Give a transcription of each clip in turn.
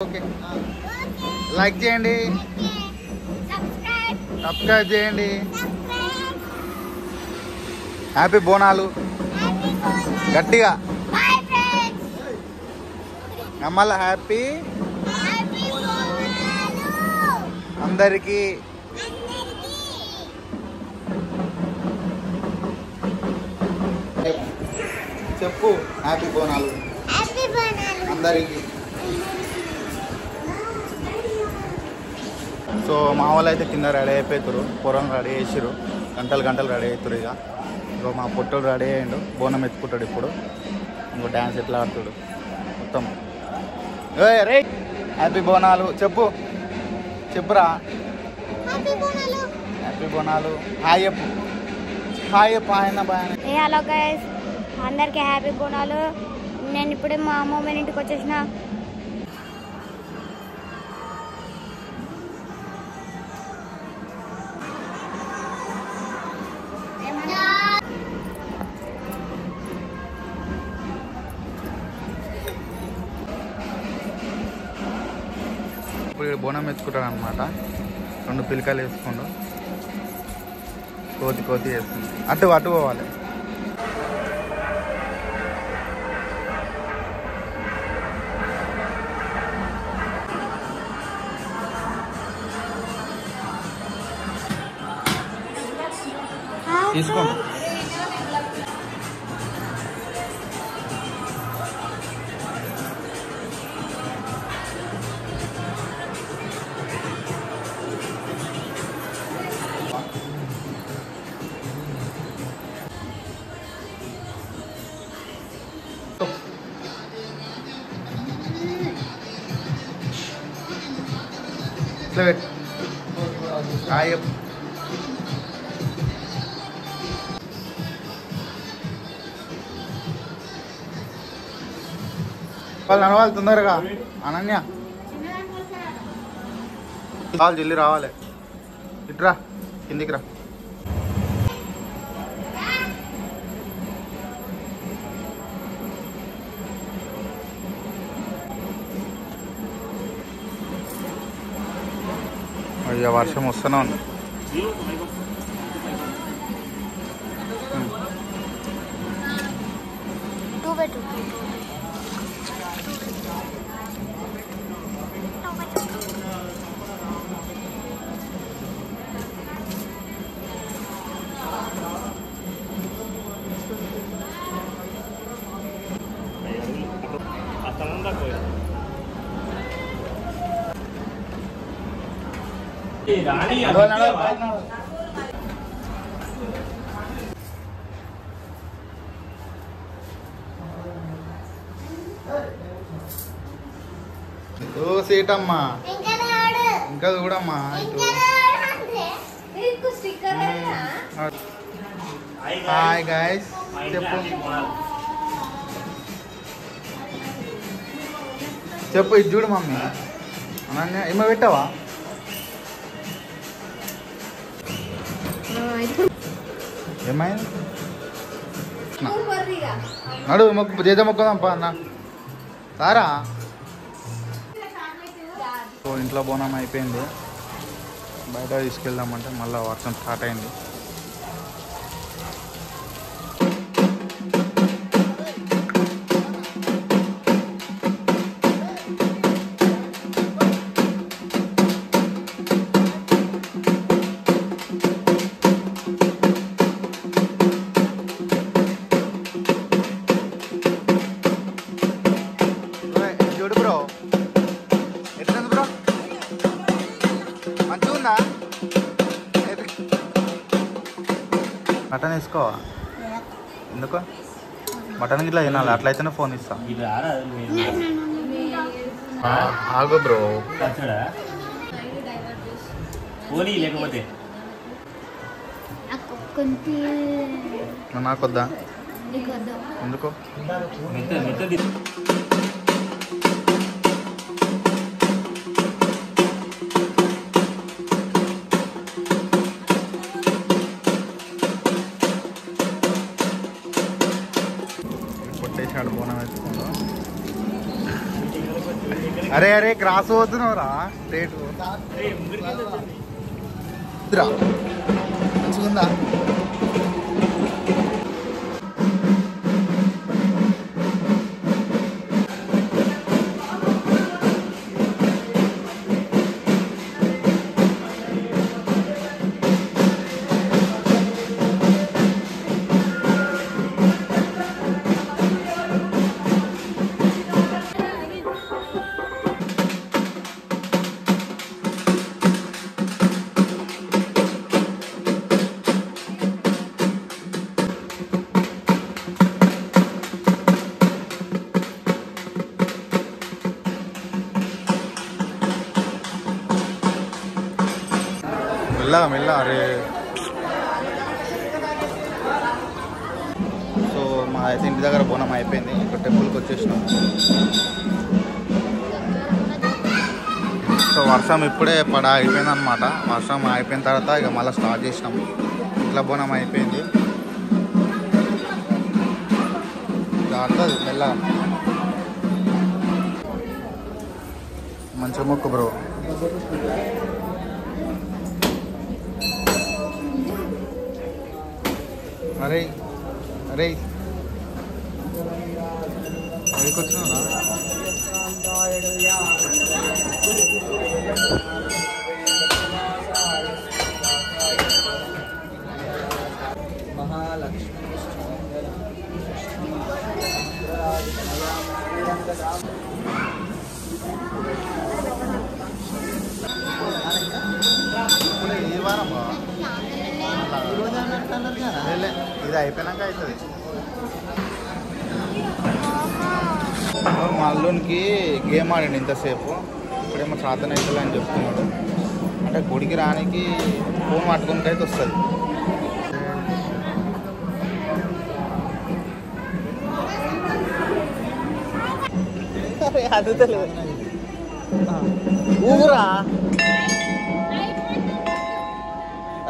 Okay like చేయండి, subscribe చేయండి. Happy Bonalu గట్టిగా నమ్మల. హ్యాపీ అందరికీ. చెప్పు హ్యాపీ బోనాలు అందరికీ. సో మా వాళ్ళు అయితే కింద రెడీ అయిపోతారు, పొరం రెడీ చేసారు, గంటలు రెడీ అవుతారు. ఇంకో మా పొట్టోడు రెడీ అయ్యిండు, బోనం ఎత్తుకుంటాడు ఇప్పుడు. ఇంకో డ్యాన్స్ ఎట్లా ఆడుతాడు మొత్తం. రే హ్యాపీ బోనాలు చెప్పురా. హ్యాపీ బోనాలు. హాయ్ చెప్పు. ఆయన బాయ్. హలో గైస్, అందరికీ హ్యాపీ బోనాలు. నేను ఇప్పుడే మా అమ్మమ్మ ఇంటికి వచ్చేసిన. ఇప్పుడు బోనం ఎత్తుకుంటాడు అనమాట. 2 పిలకలు వేసుకుంటూ కోతి వేస్తుంది. అటు పోవాలి. తీసుకోండి. వాళ్ళు నడవాలి తొందరగా. అనన్య వాళ్ళు జల్లి రావాలి. ఇట్రా కిందికి రా. అయ్యా వర్షం వస్తూనే ఉంది. సీటమ్మా ఇంకా చూడమ్మా. హాయ్ గైస్ చెప్పు. ఇది చూడు మమ్మీ. అనన్య ఏమో పెట్టావా? ఏమైంది? నడు మొక్కు చేత మొక్కుదాంపా అన్న సారా. ఇంట్లో బోనం అయిపోయింది, బయట తీసుకెళ్దామంటే మళ్ళీ వర్షం స్టార్ట్ అయింది. మటన్ వేసుకోవా? ఎందుకో మటన్ ఇట్లా తినాలి, అట్లయితేనే ఫోన్ ఇస్తా. ఆగో బ్రో. లేకపోతే నాకొద్దా? ఎందుకో బోనం వేసుకుందాం. అరే అరే అరే క్రాస్ పోతున్నావురా రేటు మంచిగుందా? మెల్లగా అరే. సో మా అయితే ఇంటి దగ్గర బోనం అయిపోయింది, ఇక్కడ టెంపుల్కి వచ్చేసినాం. సో వర్షం ఇప్పుడే అయిపోయింది అనమాట. వర్షం అయిపోయిన తర్వాత ఇక మళ్ళీ స్టార్ట్ చేసినాం. ఇంట్లో బోనం అయిపోయింది, ఆడుతుంది మెల్లగా. మంచిగా మొక్కు బ్రో. అరే అరే వచ్చినా ఈ వారం ఇది అయిపోయినాక అవుతుంది. మా అల్లునికి గేమ్ ఆడండి ఇంతసేపు, ఇప్పుడేమో సాధన అవుతుంది అని చెప్తున్నాడు. అంటే గుడికి రానికి ఫోన్ పట్టుకుంటే అయితే వస్తుంది. అదుతలే ఊగురా.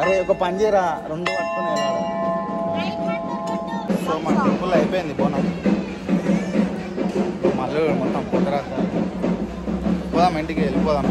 అరే ఒక పని చేయరా, రెండు పట్టుకుని వెళ్ళాడు. సో మన టెంపుల్ అయిపోయింది బోనం. మళ్ళీ మొత్తం పొందరా పోదాం, ఇంటికి వెళ్ళిపోదాం.